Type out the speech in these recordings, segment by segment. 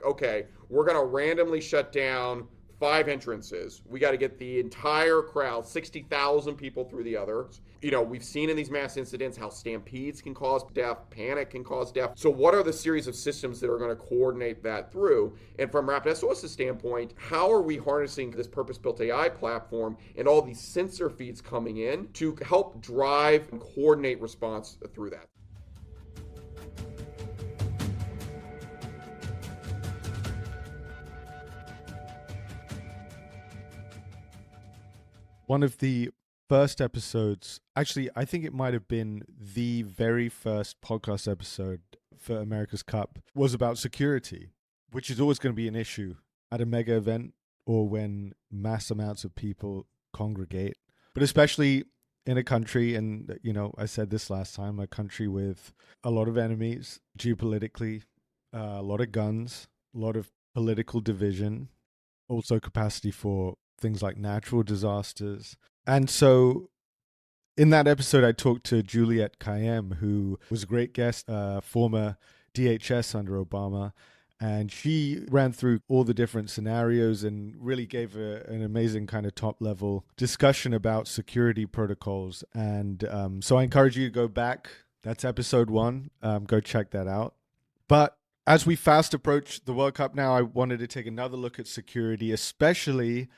like, okay, we're going to randomly shut down 5 entrances. We got to get the entire crowd, 60,000 people through the others. We've seen in these mass incidents how stampedes can cause death, panic can cause death. So what are the series of systems that are going to coordinate that through? And from RapidSOS's standpoint, how are we harnessing this purpose-built AI platform and all these sensor feeds coming in to help drive and coordinate response through that? One of the first episodes, actually, I think it might have been the very first podcast episode for America's Cup, was about security, which is always going to be an issue at a mega event or when mass amounts of people congregate, but especially in a country, and I said this last time, a country with a lot of enemies geopolitically, a lot of guns, a lot of political division, also capacity for things like natural disasters. And so in that episode, I talked to Juliette Kayyem, who was a great guest, former DHS under Obama. And she ran through all the different scenarios and really gave an amazing kind of top level discussion about security protocols. And so I encourage you to go back. That's episode 1. Go check that out. But as we fast approach the World Cup now, I wanted to take another look at security, especially,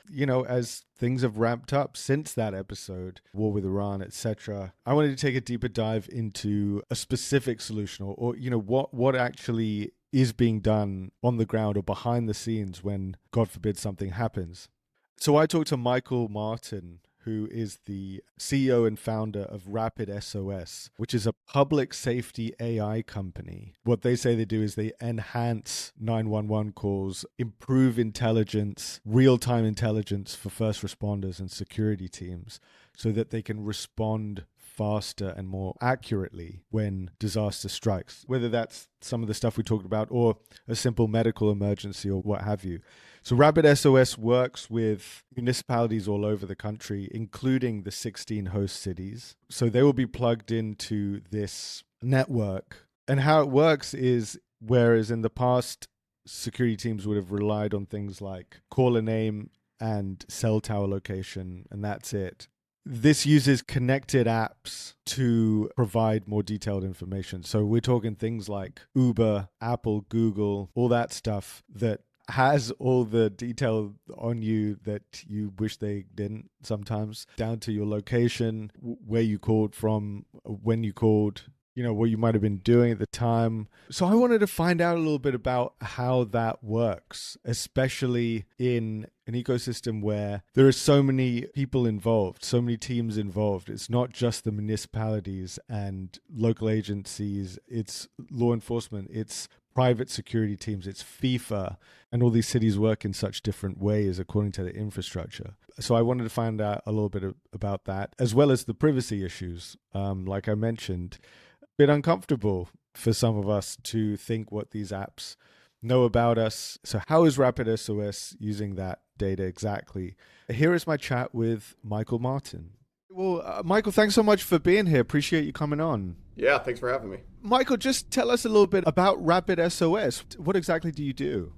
as things have ramped up since that episode, war with Iran, etc. I wanted to take a deeper dive into a specific solution or what actually is being done on the ground or behind the scenes when, God forbid, something happens. So I talked to Michael Martin, who is the CEO and founder of RapidSOS, which is a public safety AI company. What they say they do is they enhance 911 calls, improve intelligence, real-time intelligence for first responders and security teams so that they can respond faster and more accurately when disaster strikes, whether that's some of the stuff we talked about or a simple medical emergency or what have you. So RapidSOS works with municipalities all over the country, including the 16 host cities. So they will be plugged into this network. And how it works is, whereas in the past, security teams would have relied on things like caller name and cell tower location, and that's it. This uses connected apps to provide more detailed information. So we're talking things like Uber, Apple, Google, all that stuff that has all the detail on you that you wish they didn't sometimes, down to your location, where you called from, when you called, what you might have been doing at the time. So I wanted to find out a little bit about how that works, especially in an ecosystem where there are so many people involved, so many teams involved. It's not just the municipalities and local agencies, it's law enforcement, it's private security teams, it's FIFA, and all these cities work in such different ways according to the infrastructure. So I wanted to find out a little bit about that, as well as the privacy issues. Like I mentioned, a bit uncomfortable for some of us to think what these apps know about us. So how is RapidSOS using that data exactly? Here is my chat with Michael Martin. Well, Michael, thanks so much for being here. Appreciate you coming on. Yeah, thanks for having me. Michael, just tell us a little bit about RapidSOS. What exactly do you do?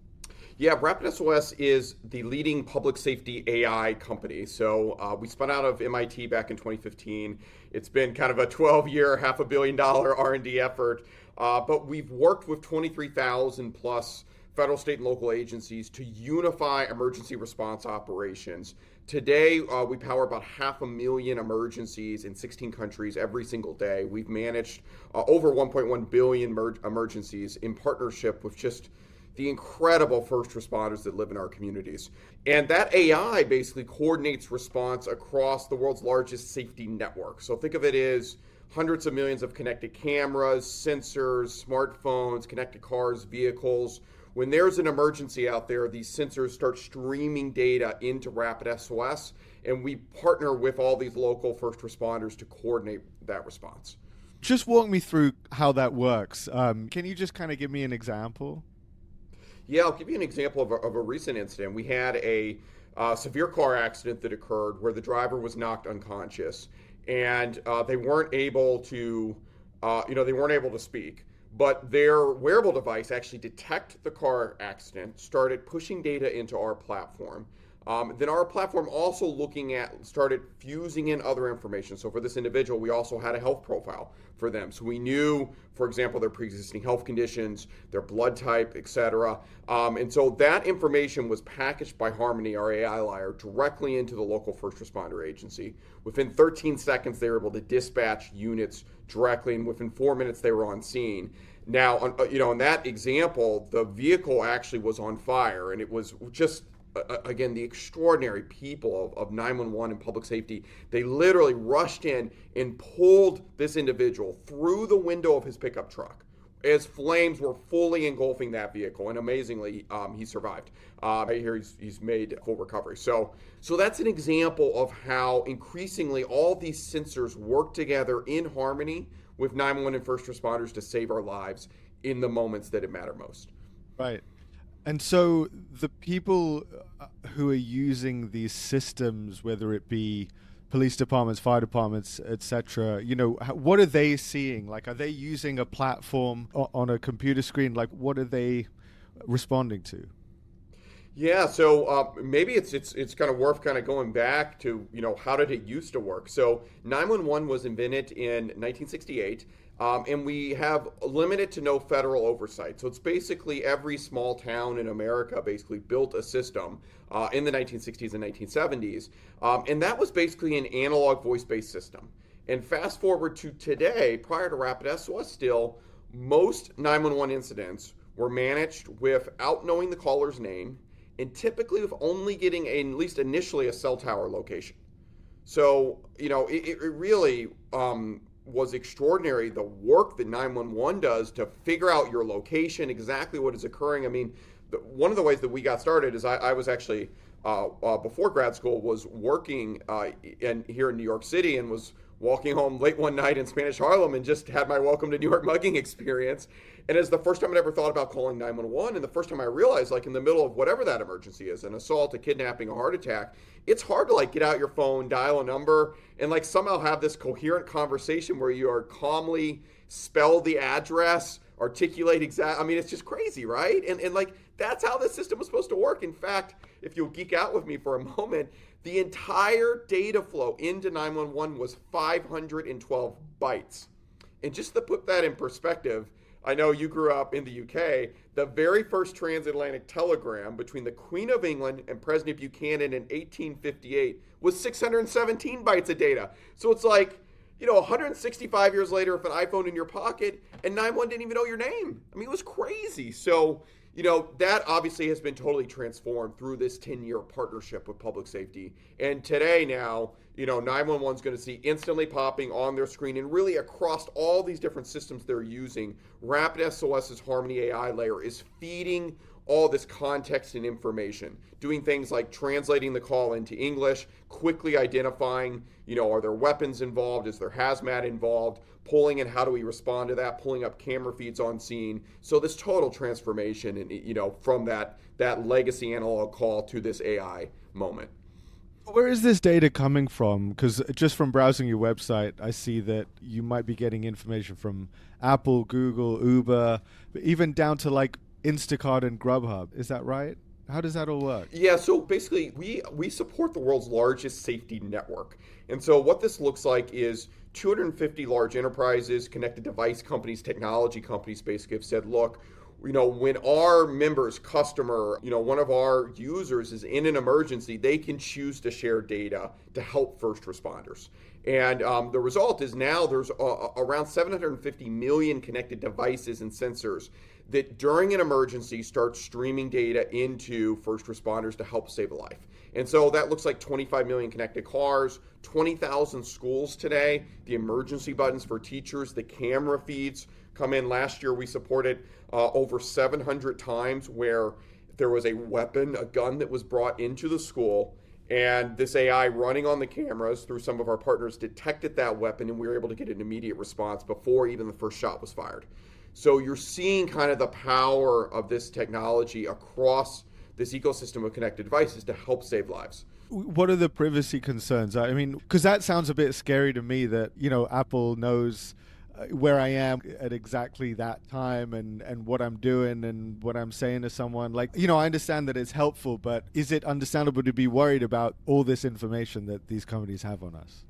Yeah, RapidSOS is the leading public safety AI company. So we spun out of MIT back in 2015. It's been kind of a 12-year, $500 million R&D effort. But we've worked with 23,000 plus federal, state, and local agencies to unify emergency response operations. Today, we power about 500,000 emergencies in 16 countries every single day. We've managed over 1.1 billion emergencies in partnership with just the incredible first responders that live in our communities. And that AI basically coordinates response across the world's largest safety network. So think of it as hundreds of millions of connected cameras, sensors, smartphones, connected cars, vehicles. When there's an emergency out there, these sensors start streaming data into RapidSOS, and we partner with all these local first responders to coordinate that response. Just walk me through how that works. Can you just kind of give me an example? Yeah, I'll give you an example of a recent incident. We had a severe car accident that occurred where the driver was knocked unconscious, and they weren't able to, they weren't able to speak. but their wearable device actually detected the car accident, started pushing data into our platform. Then our platform also started fusing in other information. So for this individual, we also had a health profile for them. So we knew, for example, their pre-existing health conditions, their blood type, etc. And so that information was packaged by Harmony, our AI layer, directly into the local first responder agency. Within 13 seconds, they were able to dispatch units directly, and within 4 minutes, they were on scene. Now, in that example, the vehicle actually was on fire, and it was just again, the extraordinary people of 911 and public safety, they literally rushed in and pulled this individual through the window of his pickup truck as flames were fully engulfing that vehicle. And amazingly, he survived. I hear he's made full recovery. So that's an example of how increasingly all these sensors work together in harmony with 911 and first responders to save our lives in the moments that it matter most. Right. And so the people who are using these systems, whether it be police departments, fire departments, etc., what are they seeing? Like, are they using a platform on a computer screen? Like, what are they responding to? Yeah, so maybe it's kind of worth kind of going back to, how did it used to work? So 911 was invented in 1968. And we have limited to no federal oversight. So it's basically every small town in America basically built a system in the 1960s and 1970s. And that was basically an analog voice-based system. And fast forward to today, prior to RapidSOS still, most 911 incidents were managed without knowing the caller's name and typically with only getting, at least initially, a cell tower location. So, it really was extraordinary, the work that 911 does to figure out your location, exactly what is occurring. I mean, one of the ways that we got started is I was actually, before grad school, was working here in New York City and was walking home late one night in Spanish Harlem and just had my welcome to New York mugging experience. And it's the first time I'd ever thought about calling 911, and the first time I realized, like, in the middle of whatever that emergency is, an assault, a kidnapping, a heart attack, it's hard to, like, get out your phone, dial a number, and, like, somehow have this coherent conversation where you are calmly spell the address, articulate exact. I mean, it's just crazy, right? And like, that's how the system was supposed to work. In fact, if you'll geek out with me for a moment, the entire data flow into 911 was 512 bytes. And just to put that in perspective, I know you grew up in the UK. The very first transatlantic telegram between the Queen of England and President Buchanan in 1858 was 617 bytes of data. So it's like, 165 years later, with an iPhone in your pocket, and 911 didn't even know your name. I mean, it was crazy. So, that obviously has been totally transformed through this 10-year partnership with public safety. And today now, 911 is going to see instantly popping on their screen and really across all these different systems they're using. RapidSOS's Harmony AI layer is feeding all this context and information, doing things like translating the call into English, quickly identifying, are there weapons involved? Is there hazmat involved? Pulling in how do we respond to that? Pulling up camera feeds on scene. So this total transformation, and from that legacy analog call to this AI moment. Where is this data coming from? Because just from browsing your website, I see that you might be getting information from Apple, Google, Uber, even down to like Instacart and Grubhub. Is that right? How does that all work? Yeah, so basically we support the world's largest safety network. And so what this looks like is 250 large enterprises, connected device companies, technology companies basically have said, look, when our members, customer, one of our users is in an emergency, they can choose to share data to help first responders. And the result is now there's around 750 million connected devices and sensors that during an emergency start streaming data into first responders to help save a life. And so that looks like 25 million connected cars, 20,000 schools today, the emergency buttons for teachers, the camera feeds come in. Last year we supported over 700 times where there was a weapon, a gun that was brought into the school, and this AI running on the cameras through some of our partners detected that weapon, and we were able to get an immediate response before even the first shot was fired. So you're seeing kind of the power of this technology across this ecosystem of connected devices to help save lives. What are the privacy concerns? I mean, because that sounds a bit scary to me that, Apple knows where I am at exactly that time and what I'm doing and what I'm saying to someone. Like, I understand that it's helpful, but is it understandable to be worried about all this information that these companies have on us?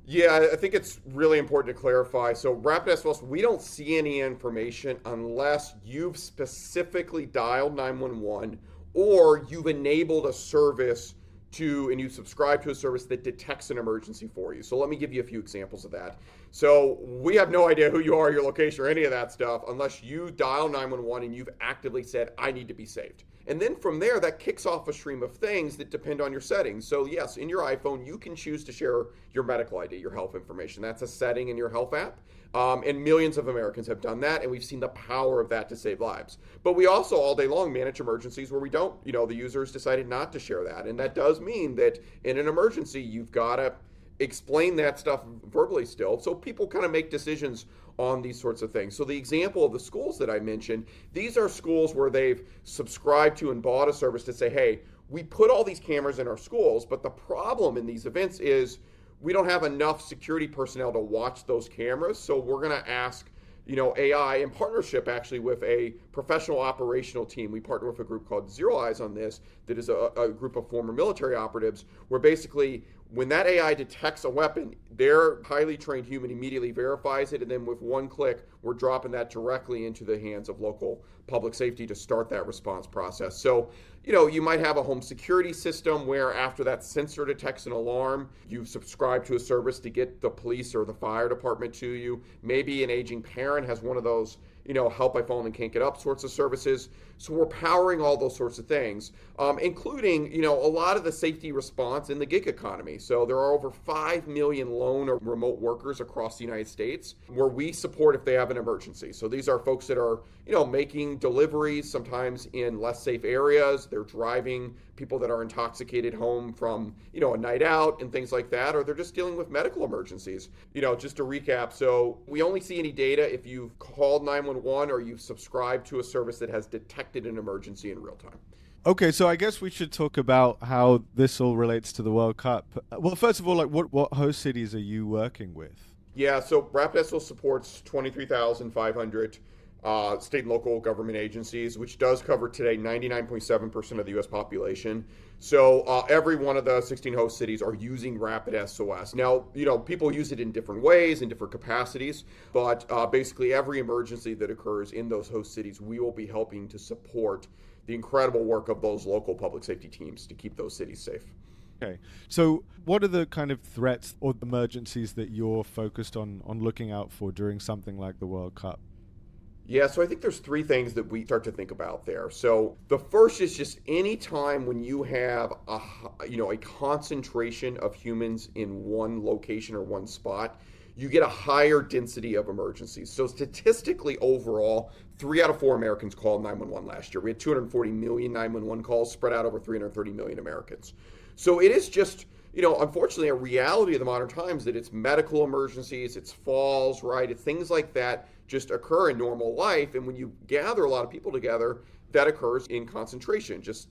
Yeah, I think it's really important to clarify. So, RapidSOS, we don't see any information unless you've specifically dialed 911 or you've enabled a service and you subscribe to a service that detects an emergency for you. So let me give you a few examples of that. So we have no idea who you are, your location, or any of that stuff unless you dial 911 and you've actively said, I need to be saved. And then from there, that kicks off a stream of things that depend on your settings. So yes, in your iPhone, you can choose to share your medical ID, your health information. That's a setting in your health app. And millions of Americans have done that, and we've seen the power of that to save lives. But we also all day long manage emergencies where we don't, the users decided not to share that. And that does mean that in an emergency, you've got to explain that stuff verbally still. So people kind of make decisions on these sorts of things. So the example of the schools that I mentioned, these are schools where they've subscribed to and bought a service to say, hey, we put all these cameras in our schools, but the problem in these events is we don't have enough security personnel to watch those cameras. So we're going to ask, AI in partnership actually with a professional operational team. We partner with a group called Zero Eyes on this, that is a group of former military operatives, where basically when that AI detects a weapon, their highly trained human immediately verifies it, and then with one click, we're dropping that directly into the hands of local public safety to start that response process. So, you might have a home security system where after that sensor detects an alarm, you subscribe to a service to get the police or the fire department to you. Maybe an aging parent has one of those, help by phone and can't get up sorts of services. So we're powering all those sorts of things, including, a lot of the safety response in the gig economy. So there are over 5 million lone or remote workers across the United States where we support if they have an emergency. So these are folks that are, making deliveries sometimes in less safe areas. They're driving people that are intoxicated home from, a night out and things like that, or they're just dealing with medical emergencies. Just to recap, so we only see any data if you've called 911 or you've subscribed to a service that has detected an emergency in real time. Okay, so I guess we should talk about how this all relates to the World Cup. Well, first of all, like what host cities are you working with? Yeah, so RapidSOS supports 23,500 state and local government agencies, which does cover today 99.7% of the U.S. population. So every one of the 16 host cities are using RapidSOS. Now, people use it in different ways, in different capacities, but basically every emergency that occurs in those host cities, we will be helping to support the incredible work of those local public safety teams to keep those cities safe. Okay. So what are the kind of threats or emergencies that you're focused on looking out for during something like the World Cup? Yeah, so I think there's three things that we start to think about there. So the first is just any time when you have a concentration of humans in one location or one spot, you get a higher density of emergencies. So statistically overall, 3 out of 4 Americans called 911 last year. We had 240 million 911 calls spread out over 330 million Americans. So it is just, unfortunately a reality of the modern times that it's medical emergencies, it's falls, right? It's things like that just occur in normal life. And when you gather a lot of people together, that occurs in concentration, just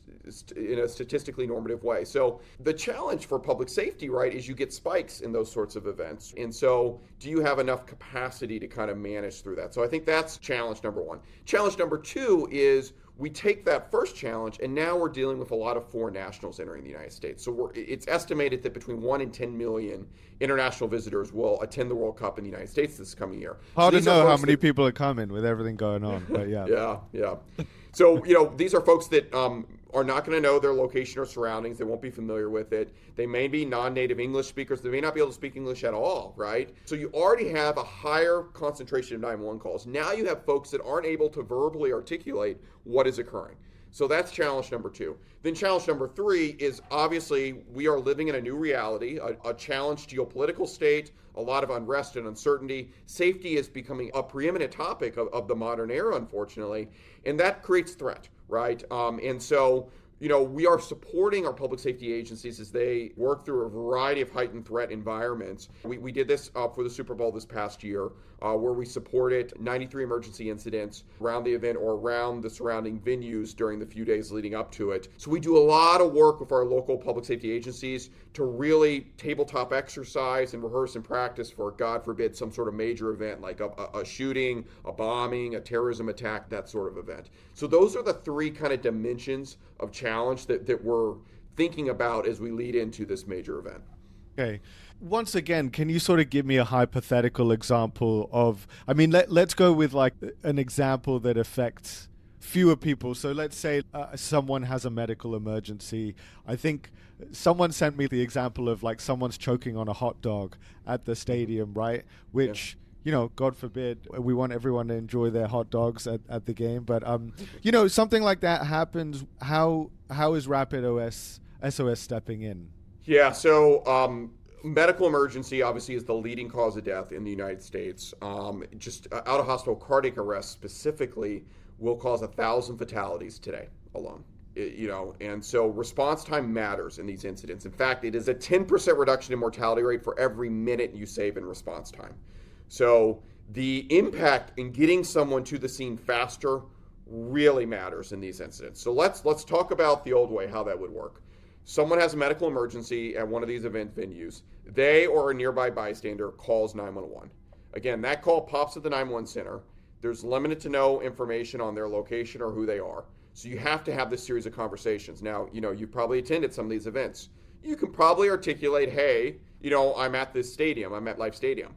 in a statistically normative way. So the challenge for public safety, right, is you get spikes in those sorts of events. And so do you have enough capacity to kind of manage through that? So I think that's challenge number one. Challenge number two is we take that first challenge, and now we're dealing with a lot of foreign nationals entering the United States. So it's estimated that between 1 and 10 million international visitors will attend the World Cup in the United States this coming year. Hard to know how many people are coming with everything going on, but yeah. Yeah. So, these are folks that are not going to know their location or surroundings. They won't be familiar with it. They may be non-native English speakers. They may not be able to speak English at all, right? So you already have a higher concentration of 911 calls. Now you have folks that aren't able to verbally articulate what is occurring. So that's challenge number two. Then challenge number three is obviously we are living in a new reality, a challenged geopolitical state, a lot of unrest and uncertainty. Safety is becoming a preeminent topic of the modern era, unfortunately, and that creates threat, right? And so, we are supporting our public safety agencies as they work through a variety of heightened threat environments. We did this for the Super Bowl this past year. where we supported 93 emergency incidents around the event or around the surrounding venues during the few days leading up to it. So we do a lot of work with our local public safety agencies to really tabletop exercise and rehearse and practice for, God forbid, some sort of major event like a shooting, a bombing, a terrorism attack, that sort of event. So those are the three kind of dimensions of challenge that we're thinking about as we lead into this major event. Okay. Once again, can you sort of give me a hypothetical example of, I mean, let's go with like an example that affects fewer people. So let's say someone has a medical emergency. I think someone sent me the example of like someone's choking on a hot dog at the stadium, right? Which, you know, God forbid, we want everyone to enjoy their hot dogs at the game. But, you know, something like that happens. How is SOS stepping in? Yeah, so medical emergency obviously is the leading cause of death in the United States. Just out of hospital cardiac arrest specifically will cause 1,000 fatalities today alone. And so response time matters in these incidents. In fact, it is a 10% reduction in mortality rate for every minute you save in response time. So the impact in getting someone to the scene faster really matters in these incidents. So let's talk about the old way, how that would work. Someone has a medical emergency at one of these event venues. They or a nearby bystander calls 911. Again, that call pops at the 911 center. There's limited to no information on their location or who they are. So you have to have this series of conversations. Now, you've probably attended some of these events. You can probably articulate, hey, I'm at this stadium. I'm at MetLife Stadium.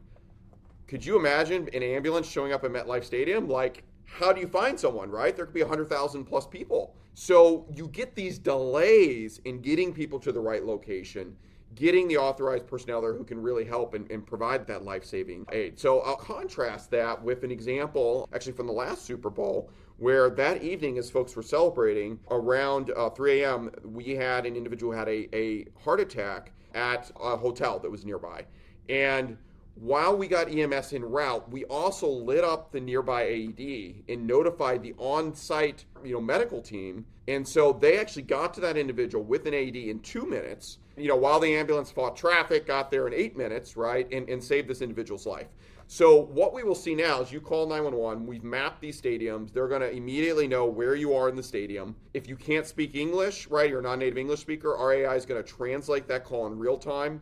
Could you imagine an ambulance showing up at MetLife Stadium? Like, how do you find someone, right? There could be 100,000 plus people. So you get these delays in getting people to the right location, getting the authorized personnel there who can really help and provide that life-saving aid. So I'll contrast that with an example actually from the last Super Bowl, where that evening as folks were celebrating around 3 a.m., we had an individual who had a heart attack at a hotel that was nearby. And while we got EMS en route, we also lit up the nearby AED and notified the on-site, medical team. And so they actually got to that individual with an AED in 2 minutes, while the ambulance fought traffic, got there in 8 minutes, right, and saved this individual's life. So what we will see now is you call 911, we've mapped these stadiums, they're going to immediately know where you are in the stadium. If you can't speak English, right, you're a non-native English speaker, our AI is going to translate that call in real time.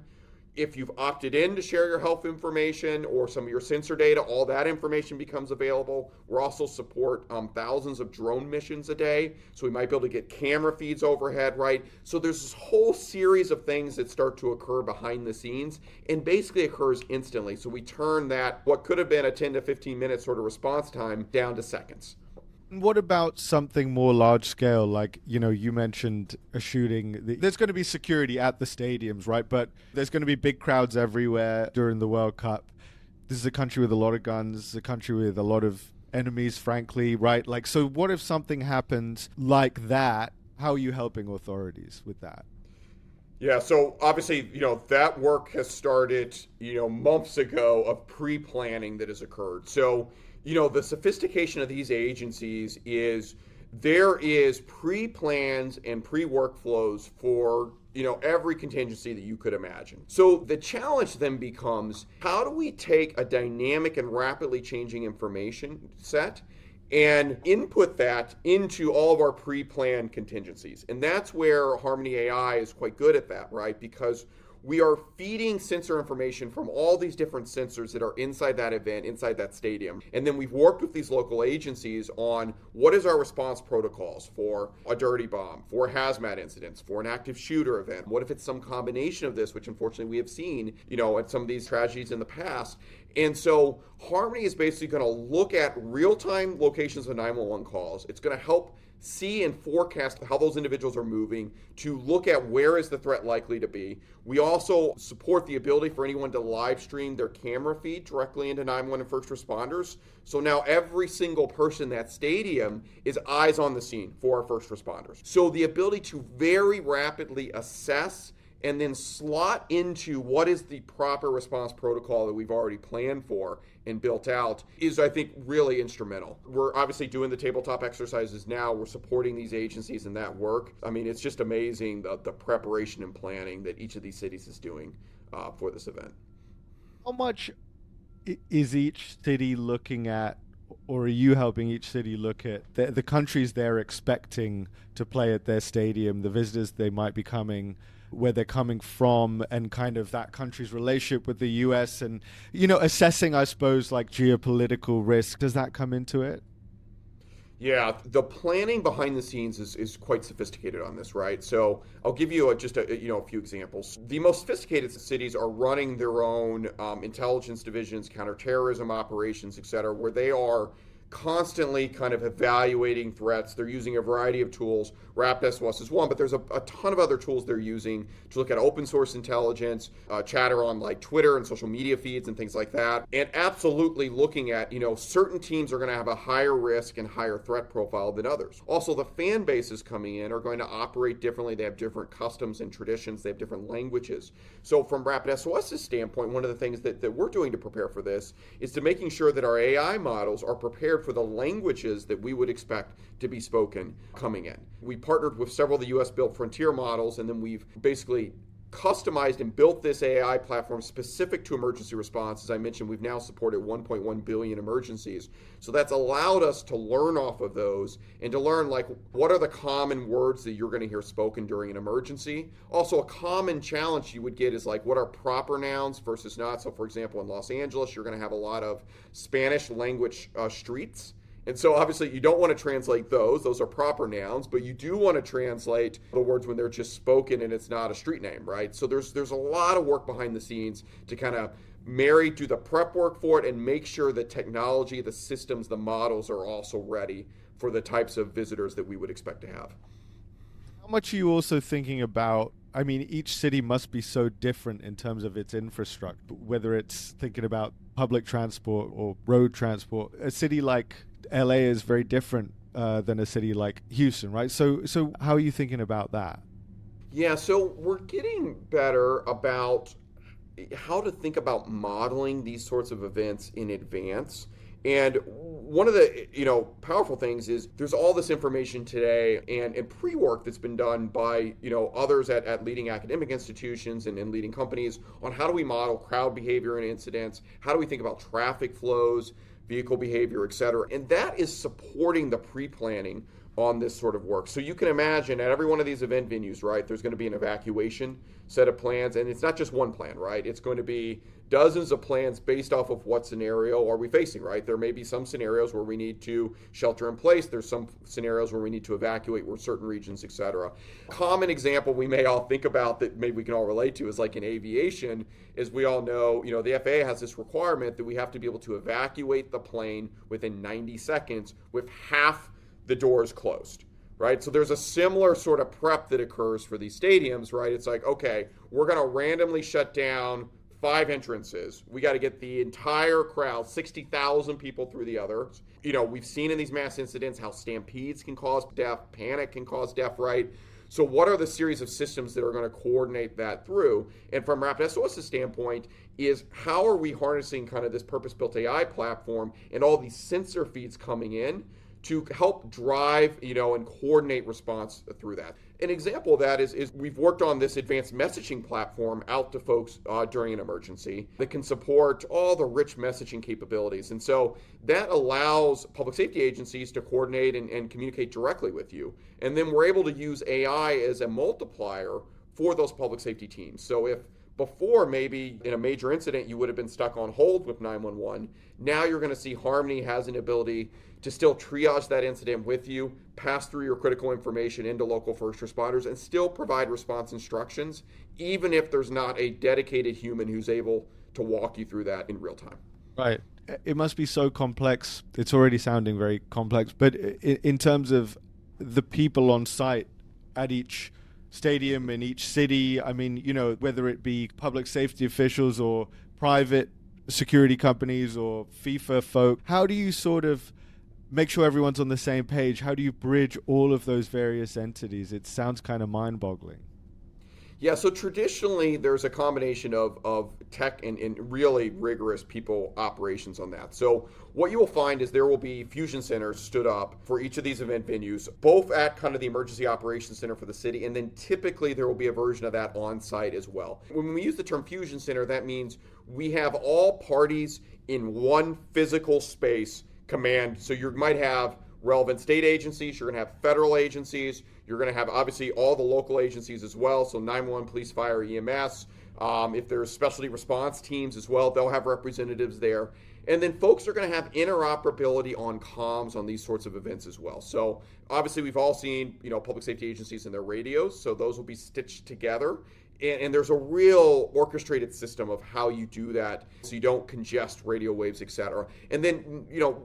If you've opted in to share your health information or some of your sensor data, all that information becomes available. We're also support thousands of drone missions a day. So we might be able to get camera feeds overhead, right? So there's this whole series of things that start to occur behind the scenes and basically occurs instantly. So we turn that, what could have been a 10 to 15 minute sort of response time down to seconds. What about something more large scale? Like, you mentioned a shooting. There's going to be security at the stadiums, right? But there's going to be big crowds everywhere during the World Cup. This is a country with a lot of guns, a country with a lot of enemies, frankly, right? Like, so what if something happens like that? How are you helping authorities with that? Yeah, so obviously, that work has started, months ago of pre-planning that has occurred. So, the sophistication of these agencies is there is pre-plans and pre-workflows for, every contingency that you could imagine. So the challenge then becomes, how do we take a dynamic and rapidly changing information set and input that into all of our pre-planned contingencies? And that's where Harmony AI is quite good at that, right? Because we are feeding sensor information from all these different sensors that are inside that event, inside that stadium. And then we've worked with these local agencies on what is our response protocols for a dirty bomb, for hazmat incidents, for an active shooter event. What if it's some combination of this, which unfortunately we have seen, at some of these tragedies in the past. And so Harmony is basically going to look at real-time locations of 911 calls. It's going to help see and forecast how those individuals are moving to look at where is the threat likely to be. We also support the ability for anyone to live stream their camera feed directly into 911 and first responders. So now every single person in that stadium is eyes on the scene for our first responders. So the ability to very rapidly assess and then slot into what is the proper response protocol that we've already planned for and built out is, I think, really instrumental. We're obviously doing the tabletop exercises now. We're supporting these agencies in that work. I mean, it's just amazing the preparation and planning that each of these cities is doing for this event. How much Is each city looking at, or are you helping each city look at the countries they're expecting to play at their stadium, the visitors they might be coming, where they're coming from, and kind of that country's relationship with the US, and, assessing, I suppose, like geopolitical risk? Does that come into it? Yeah, the planning behind the scenes is quite sophisticated on this, right? So I'll give you a few examples. The most sophisticated cities are running their own intelligence divisions, counterterrorism operations, et cetera, where they are constantly kind of evaluating threats. They're using a variety of tools. RapidSOS is one, but there's a ton of other tools they're using to look at open source intelligence, chatter on like Twitter and social media feeds and things like that. And absolutely looking at, certain teams are going to have a higher risk and higher threat profile than others. Also, the fan bases coming in are going to operate differently. They have different customs and traditions. They have different languages. So from RapidSOS's standpoint, one of the things that we're doing to prepare for this is to making sure that our AI models are prepared for the languages that we would expect to be spoken coming in. We partnered with several of the US built frontier models, and then we've basically customized and built this AI platform specific to emergency response. As I mentioned, we've now supported 1.1 billion emergencies. So that's allowed us to learn off of those and to learn like what are the common words that you're going to hear spoken during an emergency. Also, a common challenge you would get is like what are proper nouns versus not. So for example, in Los Angeles, you're going to have a lot of Spanish language streets. And so obviously you don't want to translate those. Those are proper nouns, but you do want to translate the words when they're just spoken and it's not a street name, right? So there's a lot of work behind the scenes to kind of do the prep work for it and make sure the technology, the systems, the models are also ready for the types of visitors that we would expect to have. How much are you also thinking about, I mean, each city must be so different in terms of its infrastructure, whether it's thinking about public transport or road transport. A city like LA is very different than a city like Houston, right? So how are you thinking about that? Yeah, so we're getting better about how to think about modeling these sorts of events in advance. And one of the powerful things is there's all this information today and pre-work that's been done by others at leading academic institutions and leading companies on how do we model crowd behavior and incidents, how do we think about traffic flows, vehicle behavior, et cetera. And that is supporting the pre-planning on this sort of work. So you can imagine at every one of these event venues, right, there's going to be an evacuation set of plans. And it's not just one plan, right? It's going to be dozens of plans based off of what scenario are we facing, right? There may be some scenarios where we need to shelter in place. There's some scenarios where we need to evacuate certain regions, et cetera. Common example we may all think about that maybe we can all relate to is like in aviation, is we all know, the FAA has this requirement that we have to be able to evacuate the plane within 90 seconds with half the doors closed, right? So there's a similar sort of prep that occurs for these stadiums, right? It's like, okay, we're going to randomly shut down 5 entrances. We got to get the entire crowd, 60,000 people through the others. We've seen in these mass incidents how stampedes can cause death, panic can cause death, right? So what are the series of systems that are going to coordinate that through? And from RapidSOS's standpoint is how are we harnessing kind of this purpose-built AI platform and all these sensor feeds coming in to help drive, and coordinate response through that. An example of that is we've worked on this advanced messaging platform out to folks during an emergency that can support all the rich messaging capabilities. And so that allows public safety agencies to coordinate and communicate directly with you. And then we're able to use AI as a multiplier for those public safety teams. So if before, maybe in a major incident, you would have been stuck on hold with 911. Now you're going to see Harmony has an ability to still triage that incident with you, pass through your critical information into local first responders, and still provide response instructions, even if there's not a dedicated human who's able to walk you through that in real time. Right. It must be so complex. It's already sounding very complex. But in terms of the people on site at each stadium in each city, I mean, whether it be public safety officials or private security companies or FIFA folk, how do you sort of make sure everyone's on the same page? How do you bridge all of those various entities? It sounds kind of mind-boggling. Yeah, so traditionally there's a combination of tech and really rigorous people operations on that. So what you will find is there will be fusion centers stood up for each of these event venues, both at kind of the emergency operations center for the city, and then typically there will be a version of that on site as well. When we use the term fusion center, that means we have all parties in one physical space command. So you might have relevant state agencies, you're going to have federal agencies, you're going to have obviously all the local agencies as well, so 911, police, fire, EMS. If there's specialty response teams as well, they'll have representatives there. And then folks are going to have interoperability on comms on these sorts of events as well. So obviously we've all seen, public safety agencies and their radios, so those will be stitched together. And there's a real orchestrated system of how you do that so you don't congest radio waves, et cetera. And then,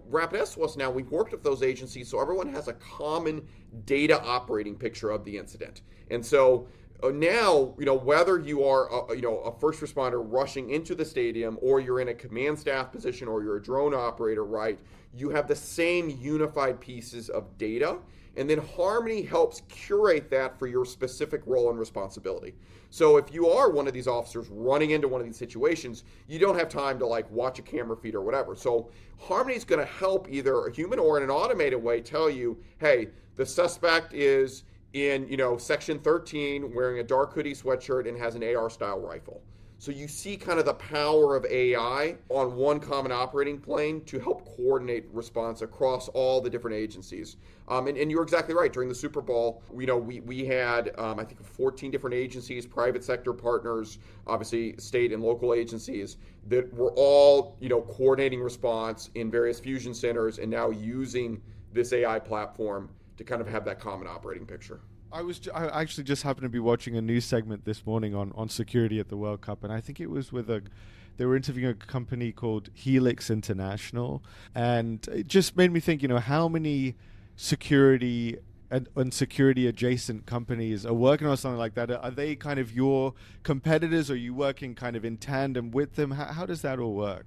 RapidSOS now, we've worked with those agencies so everyone has a common data operating picture of the incident. And so now, whether you are, a first responder rushing into the stadium or you're in a command staff position or you're a drone operator, right, you have the same unified pieces of data. And then Harmony helps curate that for your specific role and responsibility. So if you are one of these officers running into one of these situations, you don't have time to watch a camera feed or whatever. So Harmony is going to help either a human or in an automated way tell you, hey, the suspect is in, section 13 wearing a dark hoodie sweatshirt and has an AR style rifle. So you see kind of the power of AI on one common operating plane to help coordinate response across all the different agencies. And you're exactly right. During the Super Bowl, we had, I think, 14 different agencies, private sector partners, obviously state and local agencies that were all, coordinating response in various fusion centers and now using this AI platform to kind of have that common operating picture. I actually just happened to be watching a news segment this morning on security at the World Cup, and I think it was they were interviewing a company called Helix International, and it just made me think, how many security and security adjacent companies are working on something like that? Are they kind of your competitors? Or are you working kind of in tandem with them? How does that all work?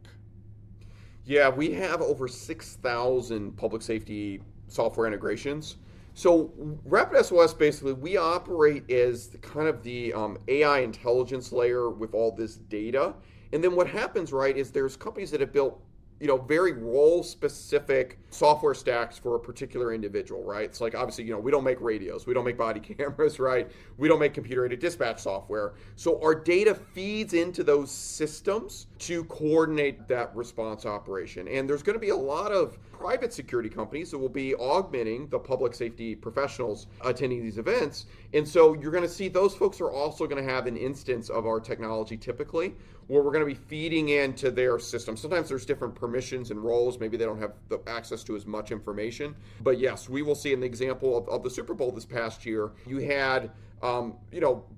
Yeah, we have over 6,000 public safety software integrations. So RapidSOS, basically, we operate as the AI intelligence layer with all this data. And then what happens, right, is there's companies that have built, very role-specific software stacks for a particular individual, right? It's like, obviously, we don't make radios. We don't make body cameras, right? We don't make computer-aided dispatch software. So our data feeds into those systems to coordinate that response operation. And there's going to be a lot of private security companies that will be augmenting the public safety professionals attending these events. And so you're going to see those folks are also going to have an instance of our technology typically where we're going to be feeding into their system. Sometimes there's different permissions and roles. Maybe they don't have the access to as much information. But yes, we will see in the example of the Super Bowl this past year, you had,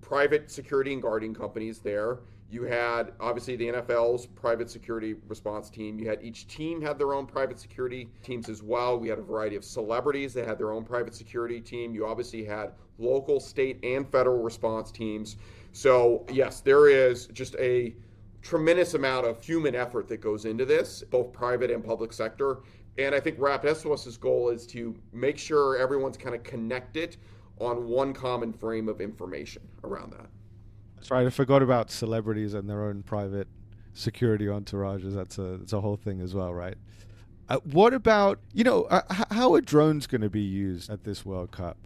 private security and guarding companies there. You had, obviously, the NFL's private security response team. You had each team had their own private security teams as well. We had a variety of celebrities that had their own private security team. You obviously had local, state, and federal response teams. So, yes, there is just a tremendous amount of human effort that goes into this, both private and public sector. And I think RapidSOS's goal is to make sure everyone's kind of connected on one common frame of information around that. That's right. I forgot about celebrities and their own private security entourages. That's a whole thing as well, right? What about, how are drones going to be used at this World Cup?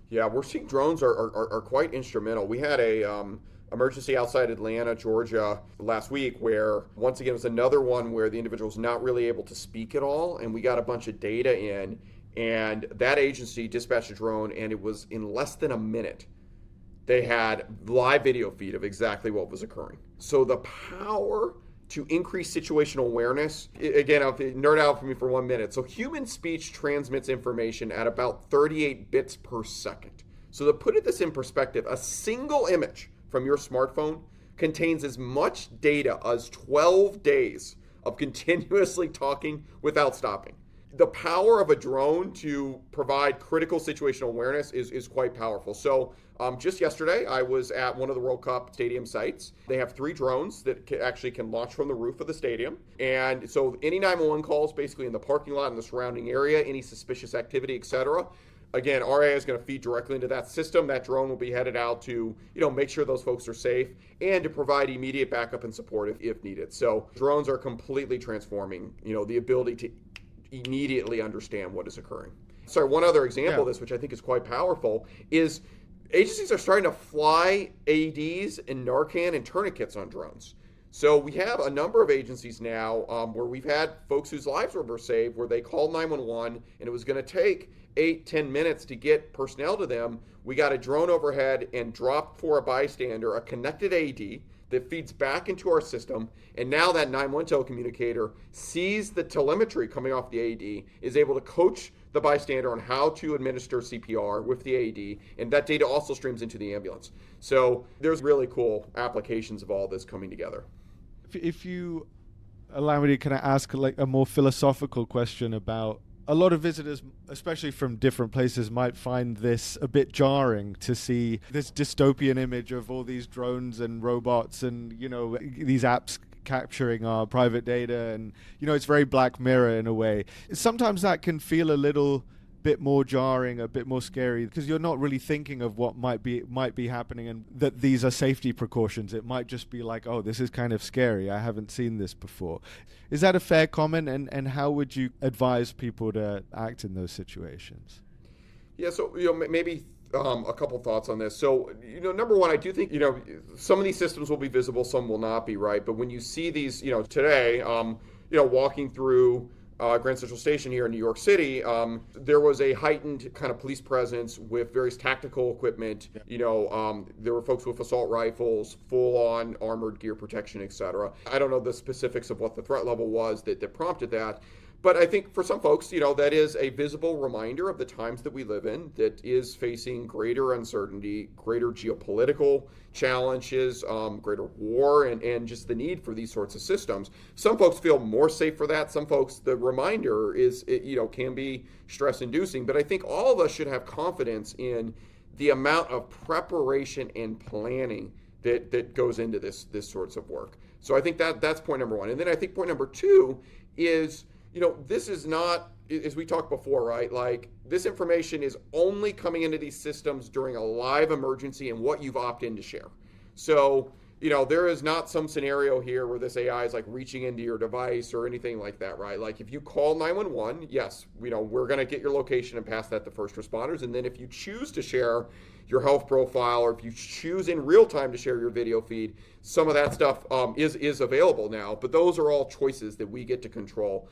Yeah, we're seeing drones are quite instrumental. We had a emergency outside Atlanta, Georgia last week where, once again, it was another one where the individual's not really able to speak at all, and we got a bunch of data in, and that agency dispatched a drone, and it was in less than a minute. They had live video feed of exactly what was occurring. So the power to increase situational awareness, again, I'll nerd out for me for 1 minute. So human speech transmits information at about 38 bits per second. So to put this in perspective, a single image from your smartphone contains as much data as 12 days of continuously talking without stopping. The power of a drone to provide critical situational awareness is quite powerful. So just yesterday, I was at one of the World Cup stadium sites. They have 3 drones that actually can launch from the roof of the stadium. And so any 911 calls basically in the parking lot and the surrounding area, any suspicious activity, etc., Again, our AI is going to feed directly into that system. That drone will be headed out to, make sure those folks are safe and to provide immediate backup and support if needed. So drones are completely transforming, the ability to immediately understand what is occurring. Sorry, one other example of this, which I think is quite powerful, is agencies are starting to fly AEDs and Narcan and tourniquets on drones. So we have a number of agencies now where we've had folks whose lives were saved, where they called 911 and it was going to take 8-10 minutes to get personnel to them. We got a drone overhead and dropped for a bystander a connected AED that feeds back into our system. And now that 911 telecommunicator sees the telemetry coming off the AED, is able to coach the bystander on how to administer CPR with the AED, and that data also streams into the ambulance. So there's really cool applications of all this coming together. If you allow me to kind of ask like a more philosophical question about, a lot of visitors, especially from different places, might find this a bit jarring to see this dystopian image of all these drones and robots and, these apps capturing our private data, and it's very Black Mirror in a way. Sometimes that can feel a little bit more jarring, a bit more scary, because you're not really thinking of what might be happening and that these are safety precautions. It might just be like, oh, this is kind of scary, I haven't seen this before. Is that a fair comment, and how would you advise people to act in those situations? Yeah, so maybe a couple thoughts on this. So, number one, I do think, some of these systems will be visible, some will not be, right? But when you see these, today, walking through Grand Central Station here in New York City, there was a heightened kind of police presence with various tactical equipment. There were folks with assault rifles, full-on armored gear protection, etc. I don't know the specifics of what the threat level was that prompted that. But I think for some folks, that is a visible reminder of the times that we live in, that is facing greater uncertainty, greater geopolitical challenges, greater war, and just the need for these sorts of systems. Some folks feel more safe for that. Some folks, the reminder can be stress-inducing. But I think all of us should have confidence in the amount of preparation and planning that goes into this sorts of work. So I think that's point number one. And then I think point number two is, this is not, as we talked before, right? Like, this information is only coming into these systems during a live emergency and what you've opted in to share. So, there is not some scenario here where this AI is like reaching into your device or anything like that, right? Like, if you call 911, yes, we're going to get your location and pass that to first responders. And then if you choose to share your health profile, or if you choose in real time to share your video feed, some of that stuff is available now. But those are all choices that we get to control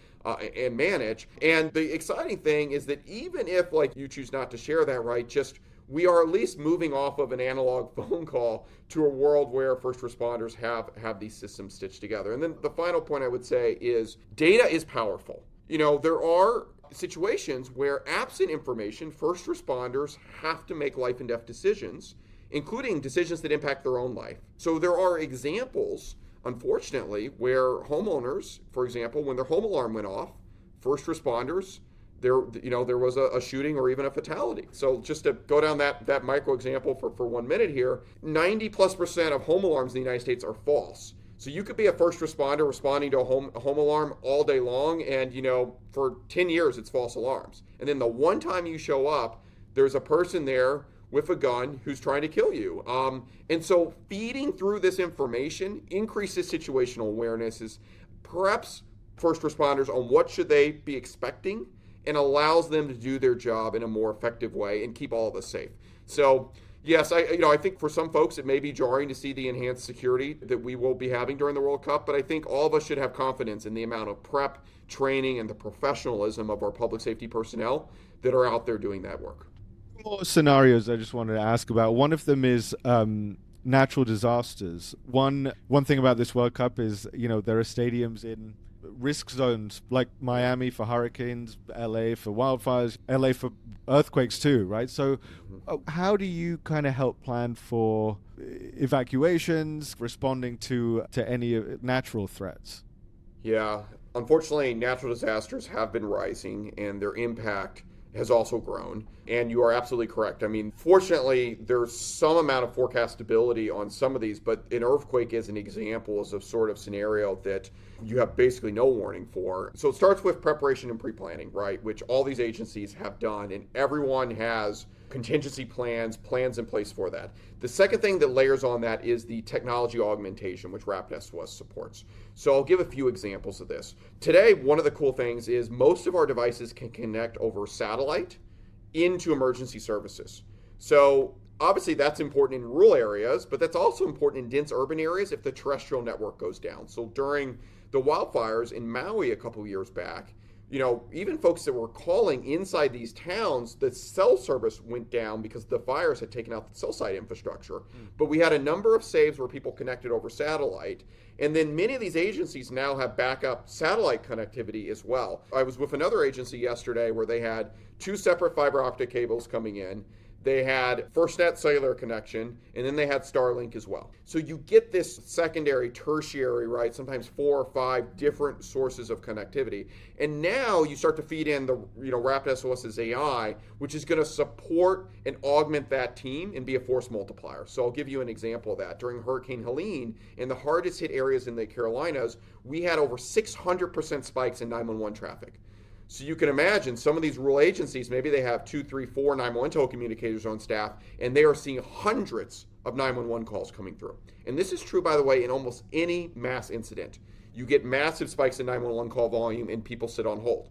and manage. And the exciting thing is that even if you choose not to share that, right, we are at least moving off of an analog phone call to a world where first responders have these systems stitched together. And then the final point I would say is data is powerful. There are situations where absent information, first responders have to make life and death decisions, including decisions that impact their own life. So there are examples, unfortunately, where homeowners, for example, when their home alarm went off, first responders, there was a shooting or even a fatality. So just to go down that micro example for 1 minute here, 90+% of home alarms in the United States are false. So you could be a first responder responding to a home alarm all day long, and for 10 years it's false alarms. And then the one time you show up, there's a person there with a gun who's trying to kill you. And so feeding through this information increases situational awareness, is perhaps first responders on what should they be expecting, and allows them to do their job in a more effective way and keep all of us safe. So yes, I think for some folks it may be jarring to see the enhanced security that we will be having during the World Cup, but I think all of us should have confidence in the amount of prep, training, and the professionalism of our public safety personnel that are out there doing that work. More scenarios I just wanted to ask about. One of them is natural disasters. One thing about this World Cup is, there are stadiums in risk zones like Miami for hurricanes, LA for wildfires, LA for earthquakes too, right? So how do you kind of help plan for evacuations, responding to any natural threats? Yeah, unfortunately, natural disasters have been rising, and their impact has also grown. And you are absolutely correct. I mean, fortunately, there's some amount of forecastability on some of these, but an earthquake is an example of sort of scenario that you have basically no warning for. So it starts with preparation and pre-planning, right, which all these agencies have done, and everyone has contingency plans in place for that. The second thing that layers on that is the technology augmentation, which RapidSOS supports. So I'll give a few examples of this. Today, one of the cool things is most of our devices can connect over satellite into emergency services. So obviously that's important in rural areas, but that's also important in dense urban areas if the terrestrial network goes down. So during the wildfires in Maui a couple of years back, even folks that were calling inside these towns, the cell service went down because the fires had taken out the cell site infrastructure. But we had a number of saves where people connected over satellite. And then many of these agencies now have backup satellite connectivity as well. I was with another agency yesterday where they had 2 separate fiber optic cables coming in. They had FirstNet cellular connection, and then they had Starlink as well. So you get this secondary, tertiary, right? Sometimes 4 or 5 different sources of connectivity. And now you start to feed in the, RapidSOS's AI, which is going to support and augment that team and be a force multiplier. So I'll give you an example of that. During Hurricane Helene, in the hardest hit areas in the Carolinas, we had over 600% spikes in 911 traffic. So you can imagine some of these rural agencies, maybe they have 2, 3, 4 911 telecommunicators on staff, and they are seeing hundreds of 911 calls coming through. And this is true, by the way, in almost any mass incident. You get massive spikes in 911 call volume and people sit on hold.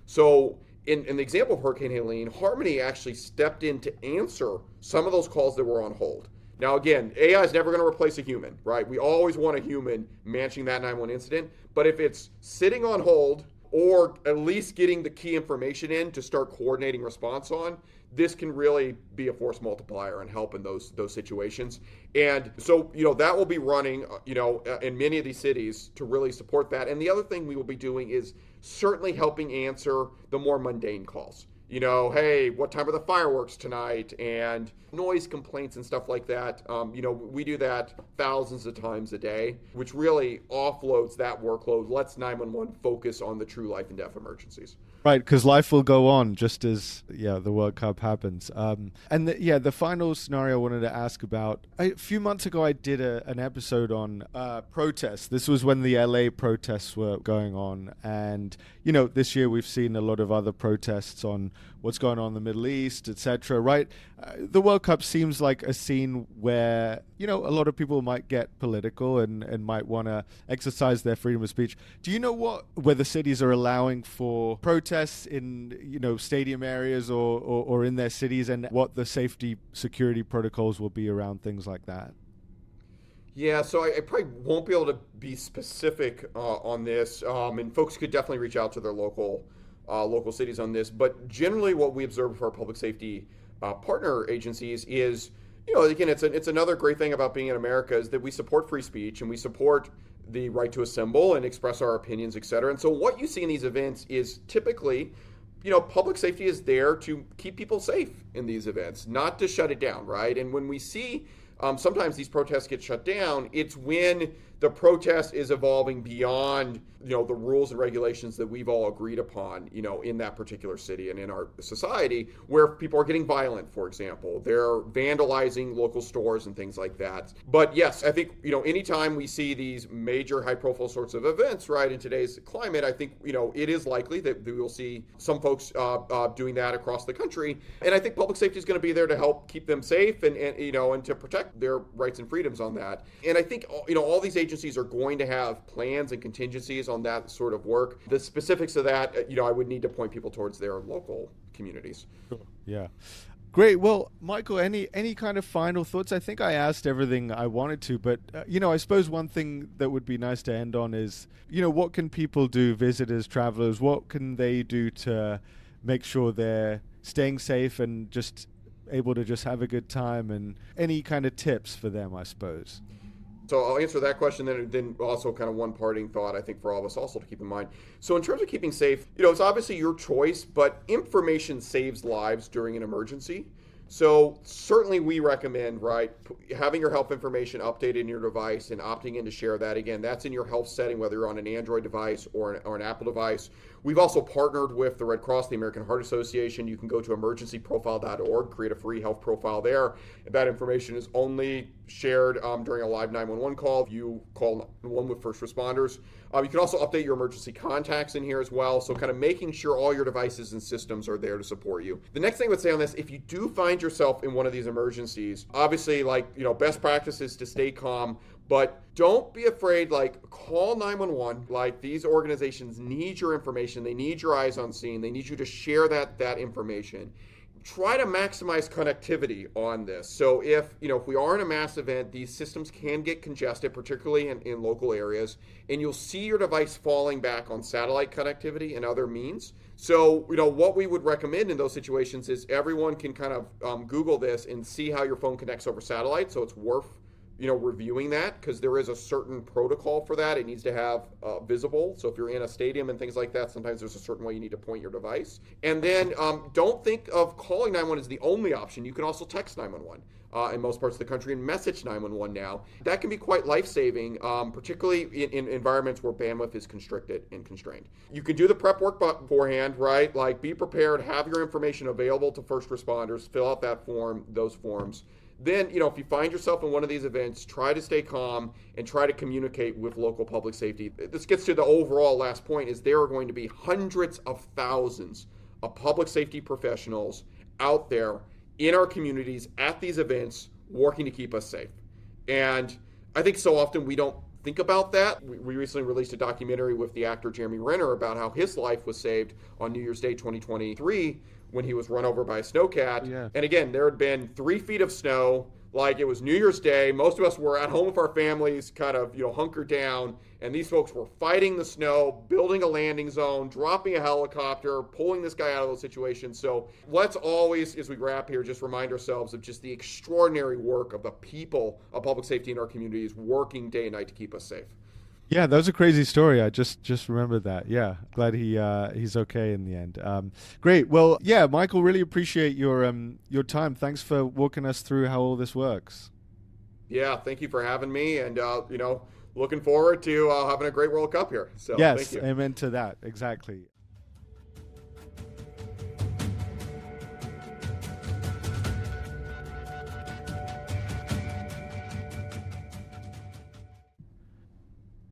So in the example of Hurricane Helene, Harmony actually stepped in to answer some of those calls that were on hold. Now, again, AI is never going to replace a human, right? We always want a human managing that 911 incident. But if it's sitting on hold, or at least getting the key information in to start coordinating response on, this can really be a force multiplier and help in those situations. And so, that will be running, in many of these cities to really support that. And the other thing we will be doing is certainly helping answer the more mundane calls. Hey, what time are the fireworks tonight? And noise complaints and stuff like that. We do that thousands of times a day, which really offloads that workload, lets 911 focus on the true life and death emergencies. Right, because life will go on just as the World Cup happens. The final scenario I wanted to ask about. A few months ago, I did an episode on protests. This was when the LA protests were going on, and this year we've seen a lot of other protests on what's going on in the Middle East, etc. Right, the World Cup seems like a scene where a lot of people might get political and might want to exercise their freedom of speech. Do you know whether cities are allowing for protests in stadium areas or in their cities, and what the safety security protocols will be around things like that? Yeah, so I probably won't be able to be specific on this, and folks could definitely reach out to their local cities on this. But generally, what we observe for our public safety partner agencies is, again, it's another great thing about being in America is that we support free speech and we support the right to assemble and express our opinions, et cetera. And so what you see in these events is typically, public safety is there to keep people safe in these events, not to shut it down, right? And when we see sometimes these protests get shut down, it's when the protest is evolving beyond, the rules and regulations that we've all agreed upon, in that particular city and in our society, where people are getting violent, for example. They're vandalizing local stores and things like that. But yes, I think, anytime we see these major high-profile sorts of events, right, in today's climate, I think, it is likely that we will see some folks doing that across the country. And I think public safety is going to be there to help keep them safe and to protect their rights and freedoms on that. And I think, all these agencies are going to have plans and contingencies on that sort of work. The specifics of that, I would need to point people towards their local communities. Yeah. Great. Well, Michael, any kind of final thoughts? I think I asked everything I wanted to, but, I suppose one thing that would be nice to end on is, what can people do, visitors, travelers, what can they do to make sure they're staying safe and just able to just have a good time, and any kind of tips for them, I suppose? So I'll answer that question, then also kind of one parting thought I think for all of us also to keep in mind. So in terms of keeping safe, it's obviously your choice, but information saves lives during an emergency. So certainly we recommend, right, having your health information updated in your device and opting in to share that. Again, that's in your health setting, whether you're on an Android device or an Apple device. We've also partnered with the Red Cross, the American Heart Association. You can go to emergencyprofile.org, create a free health profile there. That information is only shared during a live 911 call. If you call 911 with first responders. You can also update your emergency contacts in here as well. So kind of making sure all your devices and systems are there to support you. The next thing I would say on this, if you do find yourself in one of these emergencies, obviously best practices to stay calm, but don't be afraid, call 911. These organizations need your information. They need your eyes on scene. They need you to share that information. Try to maximize connectivity on this. So if we are in a mass event, these systems can get congested, particularly in local areas, and you'll see your device falling back on satellite connectivity and other means. So, what we would recommend in those situations is everyone can kind of Google this and see how your phone connects over satellite. So it's worth reviewing that, because there is a certain protocol for that. It needs to have visible. So if you're in a stadium and things like that, sometimes there's a certain way you need to point your device. And then don't think of calling 911 as the only option. You can also text 911 in most parts of the country and message 911 now. That can be quite life-saving, particularly in environments where bandwidth is constricted and constrained. You can do the prep work beforehand, right? Be prepared, have your information available to first responders, fill out those forms. Then, if you find yourself in one of these events, try to stay calm and try to communicate with local public safety. This gets to the overall last point, is there are going to be hundreds of thousands of public safety professionals out there in our communities at these events working to keep us safe. And I think so often we don't think about that. We recently released a documentary with the actor Jeremy Renner about how his life was saved on New Year's Day 2023 when he was run over by a snowcat. Yeah. And again, there had been 3 feet of snow. It was New Year's Day. Most of us were at home with our families, kind of, hunkered down. And these folks were fighting the snow, building a landing zone, dropping a helicopter, pulling this guy out of those situations. So let's always, as we wrap here, just remind ourselves of just the extraordinary work of the people of public safety in our communities working day and night to keep us safe. Yeah, that was a crazy story. I just remembered that. Yeah, glad he's okay in the end. Great. Well, yeah, Michael, really appreciate your time. Thanks for walking us through how all this works. Yeah, thank you for having me, and looking forward to having a great World Cup here. So yes, thank you. Amen to that. Exactly.